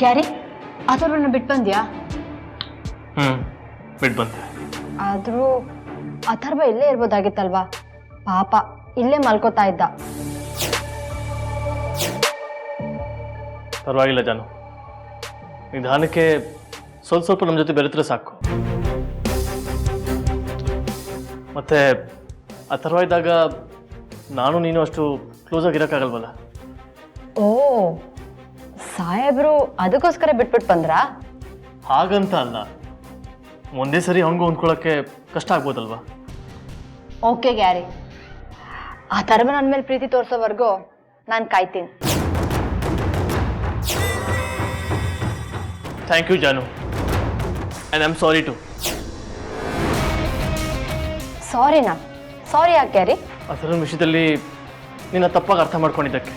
Gary, ಅಥರ್ವನ್ನ ಬಿಟ್ಟು ಬಂದ್ಯಾ? ಬಿಟ್ಟು ಬಂದೆ. ಆದರೂ ಅಥರ್ವ ಇಲ್ಲೇ ಇರ್ಬೋದಾಗಿತ್ತಲ್ವಾ? ಪಾಪ ಇಲ್ಲೇ ಮಲ್ಕೋತಾ ಇದ್ದ. ಪರವಾಗಿಲ್ಲ ಜಾನು, ನಿಧಾನಕ್ಕೆ ಸ್ವಲ್ಪ ನಮ್ಮ ಜೊತೆ ಬೆರೆತರೆ ಸಾಕು. ಮತ್ತೆ ಅಥರ್ವ ಇದ್ದಾಗ ನಾನು ನೀನು ಅಷ್ಟು ಕ್ಲೋಸ್ ಆಗಿರೋಕ್ಕಾಗಲ್ವಲ್ಲ. ಓ, ಸಾಹೇಬ್ರು ಅದಕ್ಕೋಸ್ಕರ ಬಿಟ್ಬಿಟ್ಟು ಬಂದ್ರಾ? ಹಾಗಂತ ಅಲ್ಲ, ಒಂದೇ ಸರಿ ಅವನಿಗೂ ಹೊಂದ್ಕೊಳ್ಳೋಕ್ಕೆ ಕಷ್ಟ ಆಗ್ಬೋದಲ್ವಾ. ಓಕೆ ಗ್ಯಾರಿ, ಅಥರ್ವ ನನ್ನ ಮೇಲೆ ಪ್ರೀತಿ ತೋರಿಸೋವರೆಗೂ ನಾನು ಕಾಯ್ತೀನಿ. ಥ್ಯಾಂಕ್ ಯು ಜಾನು, and I am sorry too. ಸಾರಿನಾ? ಸಾರಿ ಯಾಕೆ ಗ್ಯಾರಿ? ಅಥರ್ವನ ವಿಷಯದಲ್ಲಿ ನಿನ್ನ ತಪ್ಪಾಗಿ ಅರ್ಥ ಮಾಡ್ಕೊಂಡಿದ್ದಕ್ಕೆ.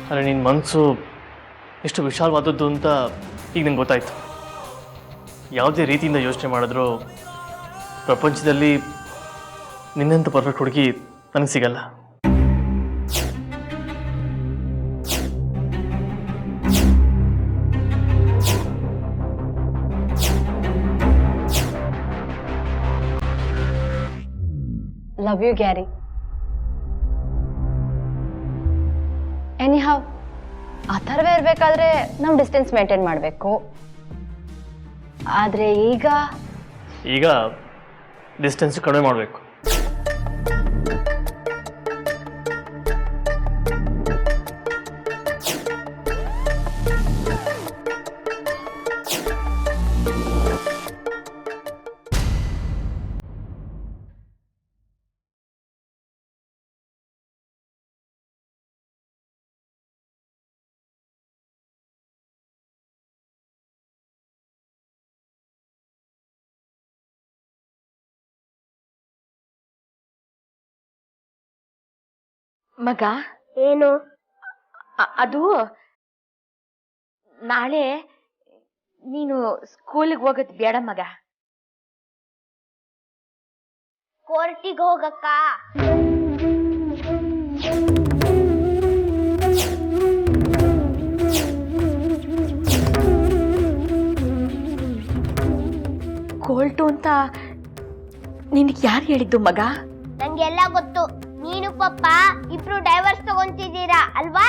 ಆದರೆ ನಿನ್ನ ಮನಸ್ಸು ಎಷ್ಟು ವಿಶಾಲವಾದದ್ದು ಅಂತ ಈಗ ನಂಗೆ ಗೊತ್ತಾಯಿತು. ಯಾವುದೇ ರೀತಿಯಿಂದ ಯೋಚನೆ ಮಾಡಿದ್ರೂ ಪ್ರಪಂಚದಲ್ಲಿ ನಿನ್ನಂಥ ಪರ್ಫೆಕ್ಟ್ ಹುಡುಗಿ ನನಗೆ ಸಿಗಲ್ಲ. Love you Gary. Anyhow, Atharva ಇರಬೇಕಾದ್ರೆ ನಾವು ಡಿಸ್ಟೆನ್ಸ್ ಮೇಂಟೈನ್ ಮಾಡಬೇಕು. ಆದರೆ ಈಗ ಡಿಸ್ಟೆನ್ಸ್ ಕಡಿಮೆ ಮಾಡಬೇಕು. ಮಗ, ಏನು? ಅದು ನಾಳೆ ನೀನು ಸ್ಕೂಲಿಗೆ ಹೋಗೋದು ಬೇಡ ಮಗ. ಕೋರ್ಟಿಗೆ ಹೋಗಕ್ಕ? ಕೋಲ್ಟು ಅಂತ ನಿನಗೆ ಯಾರು ಹೇಳಿದ್ದು ಮಗ? ನಂಗೆಲ್ಲ ಗೊತ್ತು. ನೀನು ಪಪ್ಪ ಇಬ್ರು ಡೈವರ್ಸ್ ತಗೊಂತಿದ್ದೀರಾ ಅಲ್ವಾ?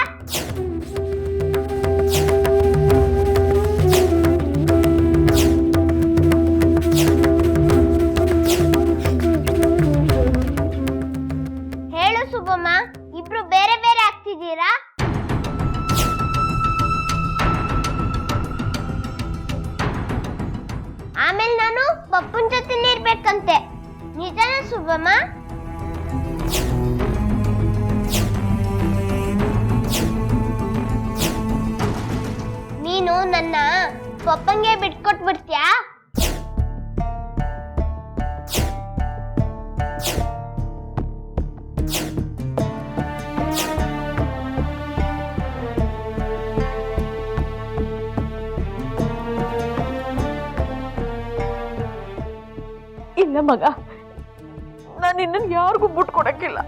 ಹೇಳು ಸುಬ್ಬಮ್ಮ, ಇಬ್ರು ಬೇರೆ ಬೇರೆ ಆಗ್ತಿದ್ದೀರಾ? ಆಮೇಲೆ ನಾನು ಪಪ್ಪನ ಜೊತೆನೇ ಇರ್ಬೇಕಂತೆ. ನಿಜನಾ ಸುಬ್ಬಮ್ಮ? ನೀನು ನನ್ನ ಪಪ್ಪಂಗೆ ಬಿಟ್ಕೊಟ್ಬಿಡ್ತೀಯಾ? ಇಲ್ಲ ಮಗ, ನಾನು ನಿನ್ನನ್ನು ಯಾರಿಗೂ ಬಿಟ್ಕೊಡಕ್ಕಿಲ್ಲ.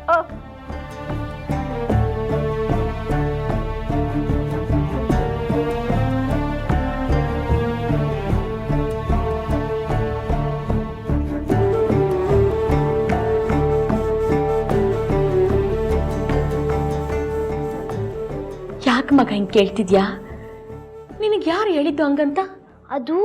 ಯಾಕೆ ಮಗ ಹಿಂಗೆ ಕೇಳ್ತಿದ್ಯಾ? ನಿನಗೆ ಯಾರು ಹೇಳಿದ್ದು ಹಂಗಂತ? ಅದು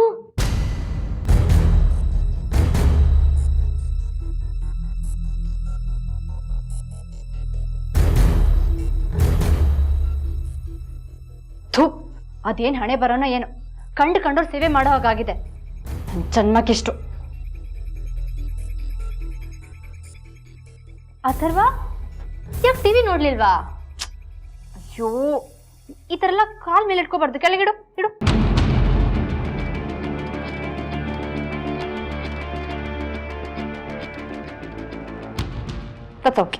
ಅದೇನು ಹಣೆ ಬರೋಣ ಏನು, ಕಂಡವ್ರು ಸೇವೆ ಮಾಡೋ ಹಾಗಾಗಿದೆ. ಜನ್ಮಕ್ಕಿಷ್ಟು. ಅಥರ್ವ, ಯಾಕೆ ಟಿವಿ ನೋಡ್ಲಿಲ್ವಾ? ಅಯ್ಯೋ, ಈ ಥರ ಎಲ್ಲ ಕಾಲ್ ಮೇಲೆ ಇಟ್ಕೋಬಾರ್ದು. ಕೆಳಗಿಡು ಇಡು. ಓಕೆ.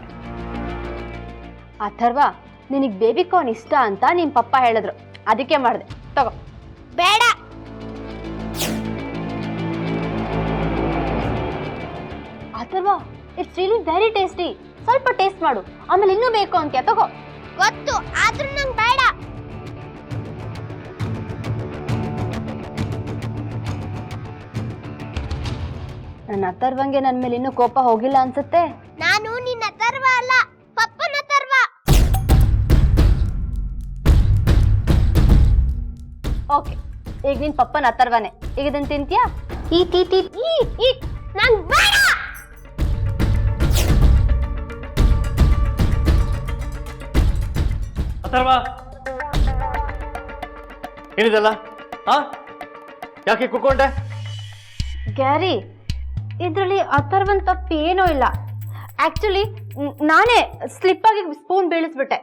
ಅಥರ್ವ, ನಿನಗೆ ಬೇಬಿ ಕಾರ್ನ್ ಇಷ್ಟ ಅಂತ ನಿಮ್ಮ ಪಪ್ಪ ಹೇಳಿದ್ರು, ಅದಕ್ಕೆ ಮಾಡಿದೆ. ತಗೋ. ಬೇಡ. Atharva Atharva it's really very tasty. ಸ್ವಲ್ಪ ಟೇಸ್ಟ್ ಮಾಡು, ಆಮೇಲೆ ಇನ್ನೂ ಬೇಕು ಅಂತ್ಯಾ ತಗೋ. ಗೊತ್ತು, ಆದ್ರೂ ನಂಗೆ ಬೇಡ. ನನ್ನ ಅಥರ್ವಂಗೆ ನನ್ನ ಮೇಲೆ ಇನ್ನೂ ಕೋಪ ಹೋಗಿಲ್ಲ ಅನ್ಸುತ್ತೆ. ನಾನು ನಿನ್ನ ಅಥರ್ವ ಅಲ್ಲ, ಪಪ್ಪನ ಅಥರ್ವ. ಓಕೆ, ಈಗ ನಿನ್ ಪಪ್ಪನ ಅಥರ್ವನೇ. ಈಗ ಇದನ್ನ ತಿಂತ್ಯಾ? ನಂಗೆ ಬೇಡ. ಅಥರ್ವ ಏನಿದೆಲ್ಲ? ಹಾ, ಯಾಕೆ ಕುತ್ಕೊಂಡೆ? ಗ್ಯಾರಿ, ಇದರಲ್ಲಿ ಅಥರ್ವನ್ ತಪ್ಪು ಏನೂ ಇಲ್ಲ. ಆಕ್ಚುಲಿ ನಾನೇ ಸ್ಲಿಪ್ ಆಗಿ ಸ್ಪೂನ್ ಬೀಳಿಸ್ಬಿಟ್ಟೆ.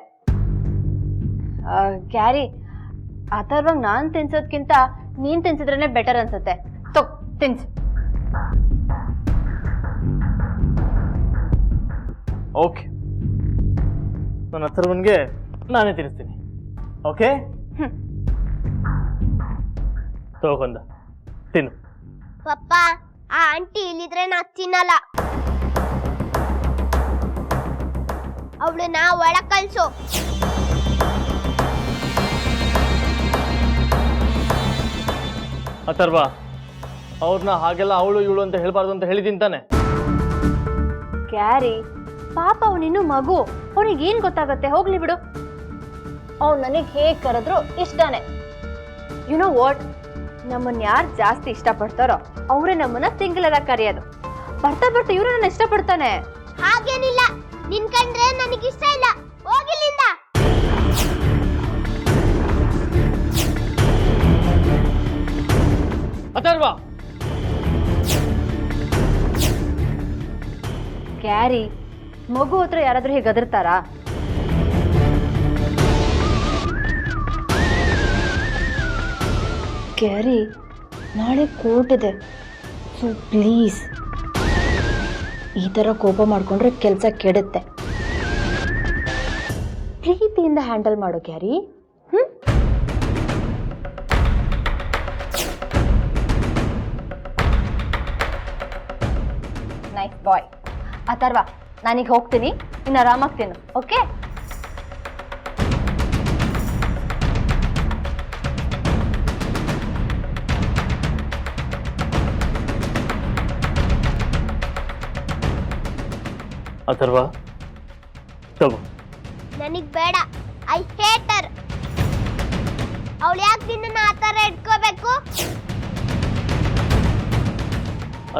ಗ್ಯಾರಿ, ಅಥರ್ವಂಗ್ ನಾನು ತಿನ್ಸೋದ್ಕಿಂತ ನೀನ್ ತಿನ್ಸಿದ್ರೇನೆ ಬೆಟರ್ ಅನ್ಸುತ್ತೆ. ತಿನ್ಸು. ಓಕೆ, ನನ್ನ ಅಥರ್ವನ್ಗೆ ನಾನೇ ತಿನ್ನಿಸ್ತೀನಿ. ಓಕೆ, ತಗೊಂಡ ತಿನ್ನು. ಪಪ್ಪ, ಆ ಆಂಟಿ ಇಲ್ಲಿದ್ರೆ ನಾ ತಿನ್ನಲ್ಲ. ಅವಳನ್ನ ಒಳಗ್ ಕಳ್ಸು. ಅಥರ್ವ, ಅವ್ರನ್ನ ಹಾಗೆಲ್ಲ ಅವಳು ಇವಳು ಅಂತ ಹೇಳ್ಬಾರ್ದು ಅಂತ ಹೇಳಿದ್ದೀನಿ ತಾನೆ. ಗ್ಯಾರಿ, ಪಾಪ ಅವನಿನ್ನೂ ಮಗು, ಅವನಿಗೇನ್ ಗೊತ್ತಾಗತ್ತೆ, ಹೋಗ್ಲಿ ಬಿಡು. ಅವ್ನು ನನಗೆ ಹೇಗೆ ಕರೆದ್ರು ಇಷ್ಟನೇ. ಯು ನೋ ವಾಟ್, ನಮ್ಮನ್ನ ಯಾರು ಜಾಸ್ತಿ ಇಷ್ಟಪಡ್ತಾರೋ ಅವರೇ ನಮ್ಮನ್ನ ಸಿಂಗಲ್ ಆಗಿ ಕರೆಯೋದು. ಬರ್ತಾ ಬರ್ತಾ ಇವರು ನನ್ನ ಇಷ್ಟಪಡ್ತಾನೆ. ಹಾಗೇನಿಲ್ಲ, ನಿನ್ ಕಂಡ್ರೆ ನನಗಿಷ್ಟ ಇಲ್ಲ. ಹೋಗಿಲ್ಲಿಂದ. ಅಥರ್ವ, ಗ್ಯಾರಿ, ಮಗು ಹತ್ರ ಯಾರಾದ್ರೂ ಹೇಗೆ ಗದರ್ತಾರಾ? ಗ್ಯಾರಿ, ನಾಳೆ ಕೋರ್ಟ್ ಇದೆ, ಸೊ ಪ್ಲೀಸ್ ಈ ಥರ ಕೋಪ ಮಾಡ್ಕೊಂಡ್ರೆ ಕೆಲಸ ಕೆಡುತ್ತೆ. ಪ್ರೀತಿಯಿಂದ ಹ್ಯಾಂಡಲ್ ಮಾಡು ಗ್ಯಾರಿ. Nice boy. ಅಥರ್ವ, ನಾನೀಗ ಹೋಗ್ತೀನಿ, ಇನ್ನು ಆರಾಮಾಗಿ ತಿನ್ನು. ಓಕೆ? ಅಥರ್ವ ತಗೋ. ನನಗ್ ಬೇಡ. ಐ ಹೇಟ್ ಹರ್. ಅವಳು ಯಾಕೆ ನಿನ್ನ ಆ ಥರ ಇಟ್ಕೋಬೇಕು?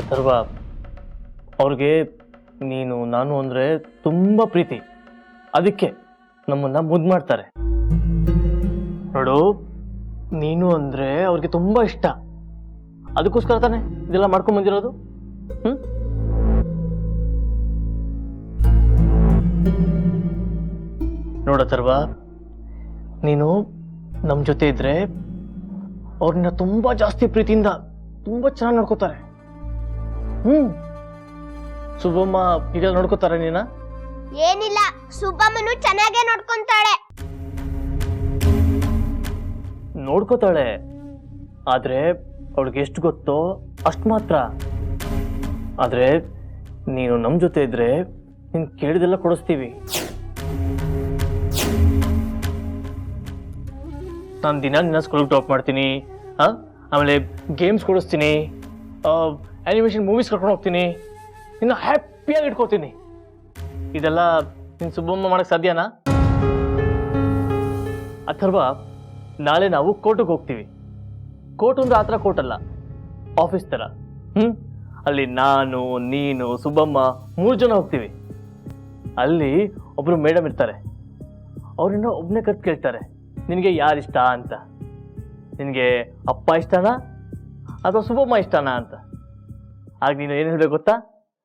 ಅಥರ್ವ, ಅವ್ರಿಗೆ ನೀನು ನಾನು ಅಂದರೆ ತುಂಬ ಪ್ರೀತಿ, ಅದಕ್ಕೆ ನಮ್ಮನ್ನು ಮುದ್ದು ಮಾಡ್ತಾರೆ. ನೋಡು, ನೀನು ಅಂದರೆ ಅವ್ರಿಗೆ ತುಂಬ ಇಷ್ಟ, ಅದಕ್ಕೋಸ್ಕರ ತಾನೆ ಇದೆಲ್ಲ ಮಾಡ್ಕೊಂಡು ಬಂದಿರೋದು. ನೋಡಥರ್ವ, ನೀನು ನಮ್ಮ ಜೊತೆ ಇದ್ರೆ ಅವ್ರನ್ನ ತುಂಬ ಜಾಸ್ತಿ ಪ್ರೀತಿಯಿಂದ ತುಂಬ ಚೆನ್ನಾಗಿ ನೋಡ್ಕೋತಾರೆ. ಸುಬ್ಬಮ್ಮ ಈಗ ನೋಡ್ಕೋತಾರೆ ನೀನ? ಏನಿಲ್ಲ, ಸುಬ್ಬಮ್ಮನು ಚೆನ್ನಾಗೇ ನೋಡ್ಕೊಂತಾಳೆ. ನೋಡ್ಕೋತಾಳೆ, ಆದ್ರೆ ಅವಳಿಗೆ ಎಷ್ಟು ಗೊತ್ತೋ ಅಷ್ಟು ಮಾತ್ರ. ಆದ್ರೆ ನೀನು ನಮ್ಮ ಜೊತೆ ಇದ್ರೆ ನೀನು ಕೇಳಿದೆಲ್ಲ ಕೊಡಿಸ್ತೀವಿ. ನಾನು ದಿನ ಸ್ಕೂಲ್ಗೆ ಡ್ರಾಪ್ ಮಾಡ್ತೀನಿ, ಆಮೇಲೆ ಗೇಮ್ಸ್ ಕೊಡಿಸ್ತೀನಿ, ಆ್ಯನಿಮೇಷನ್ ಮೂವೀಸ್ ಕರ್ಕೊಂಡು ಹೋಗ್ತೀನಿ, ನಿನ್ನ ಹ್ಯಾಪಿಯಾಗಿ ಇಟ್ಕೋತೀನಿ. ಇದೆಲ್ಲ ನಿನ್ನ ಸುಬ್ಬಮ್ಮ ಮಾಡೋಕ್ಕೆ ಸಾಧ್ಯನಾ? ಅಥರ್ವ, ನಾಳೆ ನಾವು ಕೋರ್ಟಿಗೆ ಹೋಗ್ತೀವಿ. ಕೋರ್ಟ್ ಅಂದ್ರೆ ಆ ಥರ ಕೋರ್ಟ್ ಅಲ್ಲ, ಆಫೀಸ್ ಥರ. ಅಲ್ಲಿ ನಾನು, ನೀನು, ಸುಬ್ಬಮ್ಮ 3 ಜನ ಹೋಗ್ತೀವಿ. ಅಲ್ಲಿ ಒಬ್ಬರು ಮೇಡಮ್ ಇರ್ತಾರೆ, ಅವ್ರನ್ನ ಒಬ್ಬನೇ ಕರೆದು ಕೇಳ್ತಾರೆ, ನಿನಗೆ ಯಾರಿಷ್ಟ ಅಂತ. ನಿನಗೆ ಅಪ್ಪ ಇಷ್ಟನಾ ಅಥವಾ ಸುಬ್ಬಮ್ಮ ಇಷ್ಟನಾ ಅಂತ. ಆಗ ನೀನು ಏನು ಹೇಳಬೇಕು ಗೊತ್ತಾ?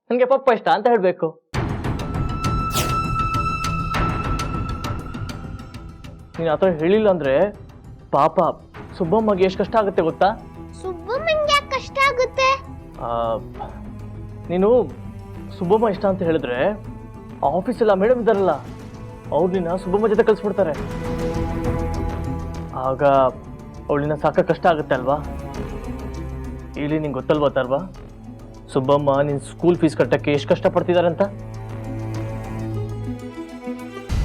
ನನಗೆ ಪಪ್ಪ ಇಷ್ಟ ಅಂತ ಹೇಳಬೇಕು. ನೀನು ಆ ಥರ ಹೇಳಿಲ್ಲ ಅಂದರೆ ಪಾಪ ಸುಬ್ಬಮ್ಮಗೆ ಎಷ್ಟು ಕಷ್ಟ ಆಗುತ್ತೆ ಗೊತ್ತಾ? ಸುಬ್ಬಮ್ಮಂಗೆ ಯಾಕೆ ಕಷ್ಟ ಆಗುತ್ತೆ? ನೀನು ಸುಬ್ಬಮ್ಮ ಇಷ್ಟ ಅಂತ ಹೇಳಿದ್ರೆ ಆಫೀಸಲ್ಲ ಮೇಡಮ್ ಇದ್ದಾರಲ್ಲ, ಅವ್ರು ನಿನ್ನ ಸುಬ್ಬಮ್ಮ ಜೊತೆ ಕಳಿಸ್ಬಿಡ್ತಾರೆ. ಆಗ ಅವಳಿನ ಸಾಕ ಕಷ್ಟ ಆಗುತ್ತೆ ಅಲ್ವಾ? ಇಲ್ಲಿ ನಿಂಗೆ ಗೊತ್ತಲ್ವಾ ಅಥರ್ವ, ಸುಬ್ಬಮ್ಮ ನಿನ್ನ ಸ್ಕೂಲ್ ಫೀಸ್ ಕಟ್ಟಕ್ಕೆ ಎಷ್ಟು ಕಷ್ಟಪಡ್ತಿದಾರಂತ.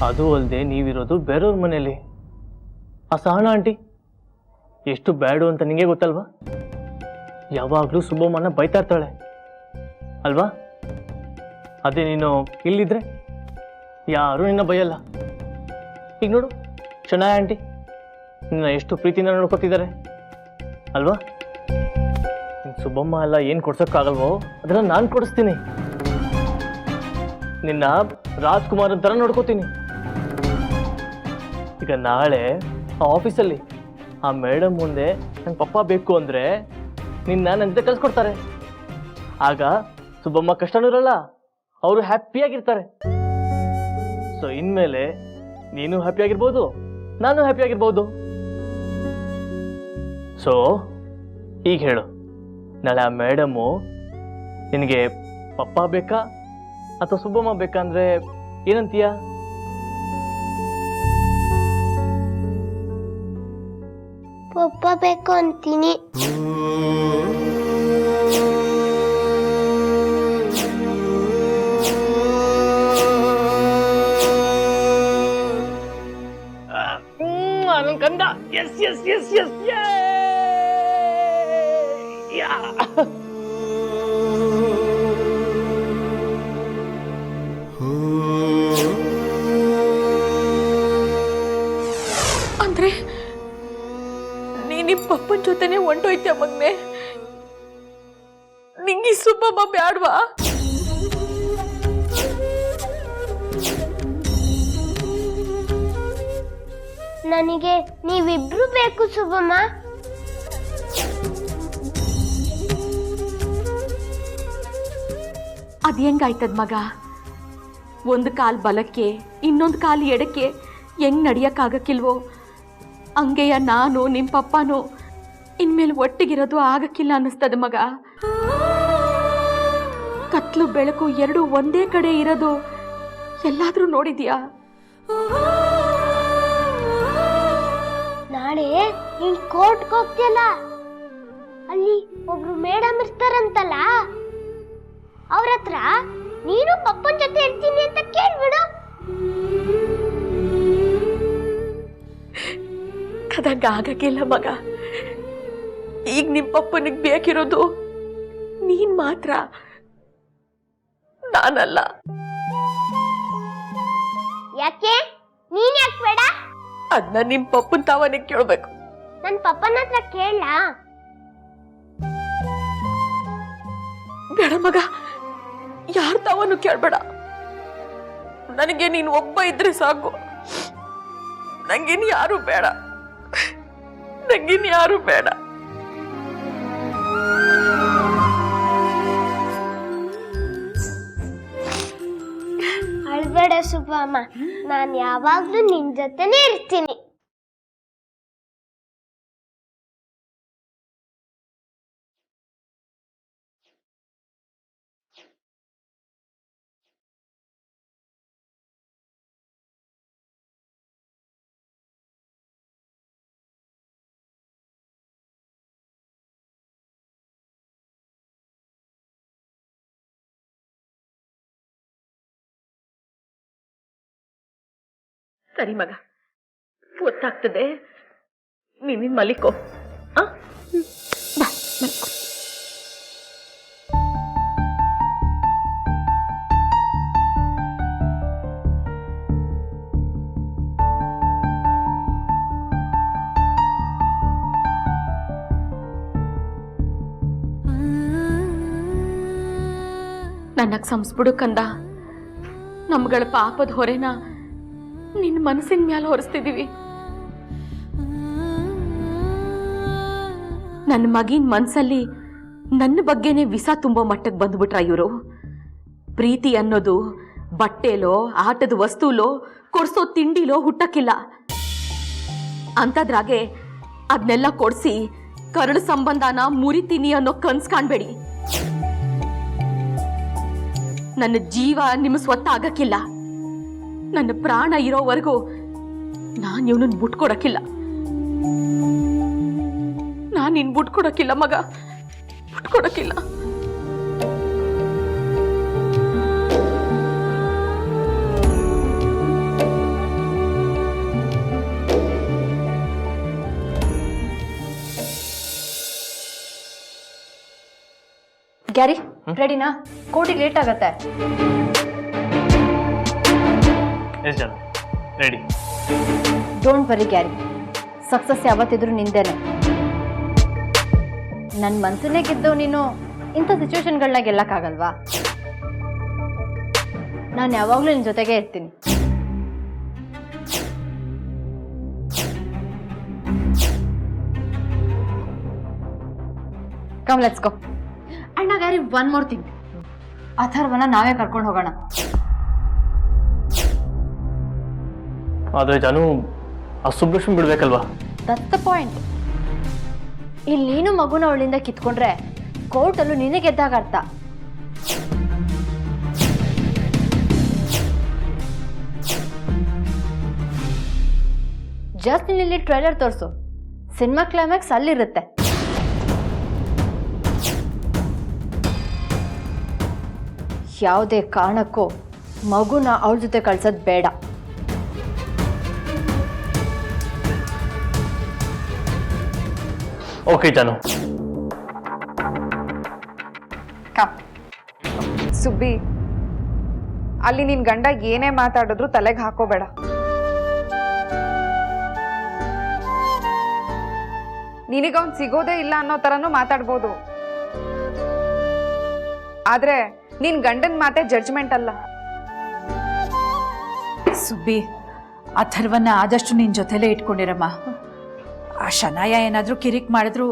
ಅದು ಅಲ್ಲದೆ ನೀವಿರೋದು ಬೇರೆಯವ್ರ ಮನೆಯಲ್ಲಿ. ಆ ಸಹನ ಆಂಟಿ ಎಷ್ಟು ಬ್ಯಾಡು ಅಂತ ನಿಂಗೆ ಗೊತ್ತಲ್ವಾ? ಯಾವಾಗಲೂ ಸುಬ್ಬಮ್ಮನ ಬೈತಾ ಇರ್ತಾಳೆ ಅಲ್ವಾ? ಅದೇ ನೀನು ಇಲ್ಲಿದ್ರೆ ಯಾರೂ ನಿನ್ನ ಬೈಯಲ್ಲ. ಈಗ ನೋಡು ಶನಾಯ ಆಂಟಿ ನಿನ್ನ ಎಷ್ಟು ಪ್ರೀತಿಯಿಂದ ನೋಡ್ಕೊತಿದ್ದಾರೆ ಅಲ್ವಾ? ಸುಬ್ಬಮ್ಮ ಎಲ್ಲ ಏನು ಕೊಡ್ಸೋಕ್ಕಾಗಲ್ವೋ ಅದನ್ನ ನಾನು ಕೊಡಿಸ್ತೀನಿ. ನಿನ್ನ ರಾಜ್ಕುಮಾರ್ ಥರ ನೋಡ್ಕೋತೀನಿ. ಈಗ ನಾಳೆ ಆ ಆಫೀಸಲ್ಲಿ ಆ ಮೇಡಮ್ ಮುಂದೆ ನಂಗೆ ಪಪ್ಪ ಬೇಕು ಅಂದರೆ ನಿನ್ನ ನನ್ನ ಜೊತೆ ಕಳ್ಸ್ಕೊಡ್ತಾರೆ. ಆಗ ಸುಬ್ಬಮ್ಮ ಕಷ್ಟನೂ ಇರಲ್ಲ, ಅವರು ಹ್ಯಾಪಿಯಾಗಿರ್ತಾರೆ. ಸೊ ಇನ್ಮೇಲೆ ನೀನು ಹ್ಯಾಪಿಯಾಗಿರ್ಬೋದು, ನಾನು ಹ್ಯಾಪಿಯಾಗಿರ್ಬೋದು. ಸೊ ಈಗ ಹೇಳು, ನಾಳೆ ಆ ಮೇಡಮು ನಿನಗೆ ಪಪ್ಪ ಬೇಕಾ ಅಥವಾ ಸುಬ್ಬಮ್ಮ ಬೇಕಾ ಅಂದರೆ ಏನಂತೀಯ? ಪಪ್ಪ ಬೇಕು ಅಂತೀನಿ. ನನ್ ಕಂದ. ಎಸ್ ಎಸ್ ಎಸ್ ಎಸ್ ಅಂದ್ರೆ ನೀನ್ ಪಪ್ಪನ ಜೊತೆನೆ ಹೊಂಟೋಯ್ತೀಯ ಮಗ್ನೆ? ನಿಂಗೆ ಸುಬ್ಬಮ್ಮ ಬ್ಯಾಡ್ವಾ? ನನಗೆ ನೀವಿಬ್ರು ಬೇಕು ಸುಬ್ಬಮ್ಮ. ಅದ್ ಹೆಂಗಾಯ್ತದ ಮಗ? ಒಂದು ಕಾಲ್ ಬಲಕ್ಕೆ ಇನ್ನೊಂದು ಕಾಲು ಎಡಕ್ಕೆ ಹೆಂಗ್ ನಡಿಯಕ್ಕಾಗಕ್ಕಿಲ್ವೋ ಹಂಗೆಯ ನಾನು ನಿಮ್ಮ ಪಪ್ಪನೂ ಇನ್ಮೇಲೆ ಒಟ್ಟಿಗಿರೋದು ಆಗಕ್ಕಿಲ್ಲ ಅನ್ನಿಸ್ತದ ಮಗ. ಕತ್ಲು ಬೆಳಕು ಎರಡು ಒಂದೇ ಕಡೆ ಇರೋದು ಎಲ್ಲಾದ್ರೂ ನೋಡಿದ್ಯಾ? ನಾಳೆ ನೀನ್ ಕೋರ್ಟ್ಗೆ ಹೋಗ್ತಿಯಲ್ಲ, ಅಲ್ಲಿ ಒಬ್ರು ಮೇಡಮ್ ಇರ್ತಾರಂತಲ್ಲ, ಅವ್ರ ಹತ್ರ ನೀನು ಪಪ್ಪನ ಜೊತೆ ಇರ್ತೀನಿ ಅಂತ ಕೇಳ್ಬಿಡು. ಅದಂಗ ಆಗಕ್ಕಿಲ್ಲ ಮಗ. ಈಗ ನಿಮ್ಮ ಪಪ್ಪನಿಗೆ ಬೇಕಿರೋದು ನೀನ್ ಮಾತ್ರ, ನಾನಲ್ಲ. ಯಾಕೆ? ನೀನ್ ಯಾಕೆ ಬೇಡ? ಅದನ್ನ ನಿಮ್ ಪಪ್ಪನ್ ತಾವನೇ ಕೇಳ್ಬೇಕು. ನನ್ ಪಪ್ಪನ ಹತ್ರ ಕೇಳಲಾ? ಬೇಡ ಮಗ, ಯಾರ ತಾವನು ಕೇಳ್ಬೇಡ. ನನಗೆ ನೀನು ಒಬ್ಬ ಇದ್ರೆ ಸಾಕು. ನಂಗಿನ್ ಯಾರು ಬೇಡ, ನಂಗಿನ್ ಯಾರು ಬೇಡ. ಅಳ್ಬೇಡ ಸುಬ್ಬಮ್ಮ, ನಾನ್ ಯಾವಾಗ್ಲೂ ನಿನ್ ಜೊತೆನೇ ಇರ್ತೀನಿ. ಸರಿ ಮಗ, ಗೊತ್ತಾಗ್ತದೆ. ನೀನಿನ್ ಮಲಿಕೋ. ಬಾ ಮಲಿಕೋ. ನನ್ನ ಸಂಸ್ಬಿಡು ಕಂದ. ನಮ್ಗಳ ಪಾಪದ ಹೊರೆನ ನಿನ್ನ ಮನಸ್ಸಿನ ಮ್ಯಾಲ ಹೊರಿಸ್ತಿದೀವಿ. ನನ್ನ ಮಗಿನ ಮನ್ಸಲ್ಲಿ ನನ್ನ ಬಗ್ಗೆನೇ ವಿಷ ತುಂಬೋ ಮಟ್ಟಕ್ಕೆ ಬಂದ್ಬಿಟ್ರ ಇವರು. ಪ್ರೀತಿ ಅನ್ನೋದು ಬಟ್ಟೆಲೋ ಆಟದ ವಸ್ತುಲೋ ಕೊಡ್ಸೋ ತಿಂಡಿಲೋ ಹುಟ್ಟಕ್ಕಿಲ್ಲ. ಅಂಥದ್ರಾಗೆ ಅದನ್ನೆಲ್ಲ ಕೊಡ್ಸಿ ಕರಳು ಸಂಬಂಧನ ಮುರಿತೀನಿ ಅನ್ನೋ ಕನ್ಸ್ ಕಾಣ್ಬೇಡಿ. ನನ್ನ ಜೀವ ನಿಮ್ಮ ಸ್ವತ್ತಾಗಕ್ಕಿಲ್ಲ. ನನ್ನ ಪ್ರಾಣ ಇರೋವರೆಗೂ ನಾನು ಇವನನ್ನು ಬಿಟ್ಕೊಡಕ್ಕಿಲ್ಲ. ನಾನು ನಿನ್ ಬಿಟ್ಕೊಡಕ್ಕಿಲ್ಲ ಮಗ, ಬಿಟ್ಕೊಡಕ್ಕಿಲ್ಲ. ಗ್ಯಾರಿ ರೆಡಿನಾ? ಕೋರ್ಟಿಗೆ ಲೇಟ್ ಆಗತ್ತೆ. ಎಸ್ ಜಾನು, ready. Don't worry Gary, success ಯಾವತ್ತಿದ್ರು ನಿಂದೇನೆ. ನನ್ನ ಮನ್ಸನ್ನೇ ಗೆದ್ದು ನೀನು ಇಂಥ ಸಿಚುವೇಶನ್ಗಳನ್ನ ಗೆಲ್ಲಕ್ಕಾಗಲ್ವಾ? ನಾನು ಯಾವಾಗಲೂ ನಿನ್ನ ಜೊತೆಗೆ ಇರ್ತೀನಿ. Come let's go. And Gary, one more thing, ಅಥರ್ವನ ನಾವೇ ಕರ್ಕೊಂಡು ಹೋಗೋಣ. ಆದರೆ ಜಾನು, ಆ ಸುಬ್ಲಕ್ಷ್ಮಿ ಬಿಡ್ಬೇಕಲ್ವಾ? That's the point. ಇಲ್ಲಿ ನೀನು ಮಗುನ ಅವಳಿಂದ ಕಿತ್ಕೊಂಡ್ರೆ ಕೋರ್ಟಲ್ಲೂ ನೀನೇ ಗೆದ್ದಾಗ ಅರ್ಥ. ಜಸ್ಟ್ ಇಲ್ಲಿ ಟ್ರೈಲರ್ ತೋರಿಸು, ಸಿನಿಮಾ ಕ್ಲೈಮ್ಯಾಕ್ಸ್ ಅಲ್ಲಿರುತ್ತೆ. ಯಾವುದೇ ಕಾರಣಕ್ಕೂ ಮಗುನ ಅವಳ ಜೊತೆ ಕಳ್ಸೋದು ಬೇಡ. ಓಕೆ ಜಾನು. ಸುಬ್ಬಿ, ಅಲ್ಲಿ ನಿನ್ ಗಂಡ ಏನೇ ಮಾತಾಡಿದ್ರು ತಲೆಗೆ ಹಾಕೋಬೇಡ. ನಿನಗ ಅವ್ನ್ ಸಿಗೋದೇ ಇಲ್ಲ ಅನ್ನೋ ತರನು ಮಾತಾಡ್ಬೋದು, ಆದ್ರೆ ನಿನ್ ಗಂಡನ್ ಮಾತೆ ಜಡ್ಜ್ಮೆಂಟ್ ಅಲ್ಲ. ಸುಬ್ಬಿ, ಅಥರ್ವನ್ನ ಆದಷ್ಟು ನಿನ್ ಜೊತೆಲೇ ಇಟ್ಕೊಂಡಿರಮ್ಮ. ಆ ಶನಾಯ ಏನಾದ್ರೂ ಕಿರಿಕ್ ಮಾಡಿದ್ರು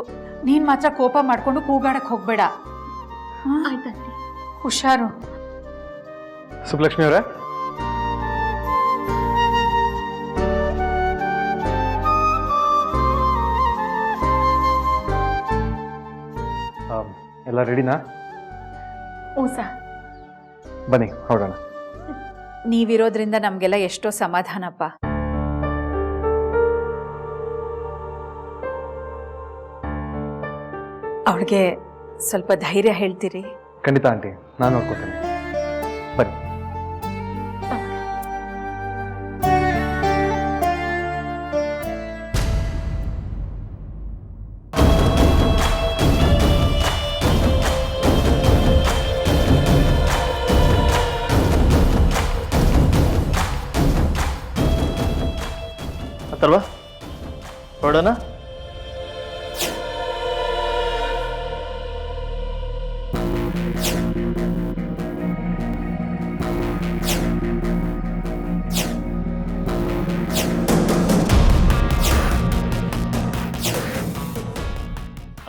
ನೀನ್ ಮಾತ್ರ ಕೋಪ ಮಾಡ್ಕೊಂಡು ಕೂಗಾಡಕ್ ಹೋಗ್ಬೇಡ. ಹುಷಾರು. ಸುಬ್ಲಕ್ಷ್ಮಿ ಅವರೇ, ಎಲ್ಲ ರೆಡಿನಾ? ಬನ್ನಿ ಹೊರಡೋಣ. ನೀವಿರೋದ್ರಿಂದ ನಮ್ಗೆಲ್ಲ ಎಷ್ಟೋ ಸಮಾಧಾನಪ್ಪ. ಅವಳಿಗೆ ಸ್ವಲ್ಪ ಧೈರ್ಯ ಹೇಳ್ತೀರಿ? ಖಂಡಿತ ಆಂಟಿ, ನಾನು ನೋಡ್ಕೊತೀನಿ. ಬನ್ನಿ. ಅಥರ್ವ, ಹೊರಡೋಣ?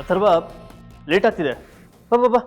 ಅಥರ್ವ, ಲೇಟ್ ಆಗ್ತಿದೆ, ಬಾ ಬಾ ಬಾ.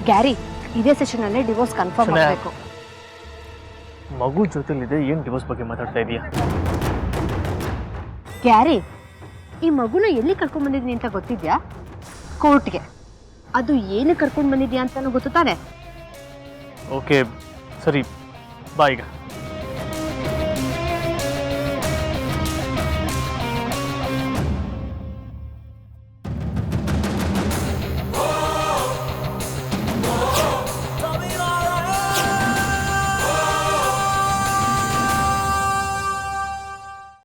ಗ್ಯಾರಿ, ಇದೇ ಸೆಷನ್ ಅಲ್ಲೇ ಡಿವೋರ್ಸ್ ಕನ್ಫರ್ಮ್ ಮಾಡಬೇಕು. ಮಗು ಜೊತೆಲಿದೆ, ಏನ್ ಡಿವೋರ್ಸ್ ಬಗ್ಗೆ ಮಾತಾಡ್ತಾ ಇದೀಯಾ? ಗ್ಯಾರಿ, ಈ ಮಗುನ ಎಲ್ಲಿ ಕರ್ಕೊಂಡ್ ಬಂದಿದ್ನಿ ಅಂತ ಗೊತ್ತಿದ್ಯಾ? ಕೋರ್ಟ್ಗೆ. ಅದು ಏನು ಕರ್ಕೊಂಡ್ ಬಂದಿದ್ಯಾ ಅಂತಾನು ಗೊತ್ತು ತಾನೆ? ಓಕೆ ಸರಿ, ಬಾ ಈಗ.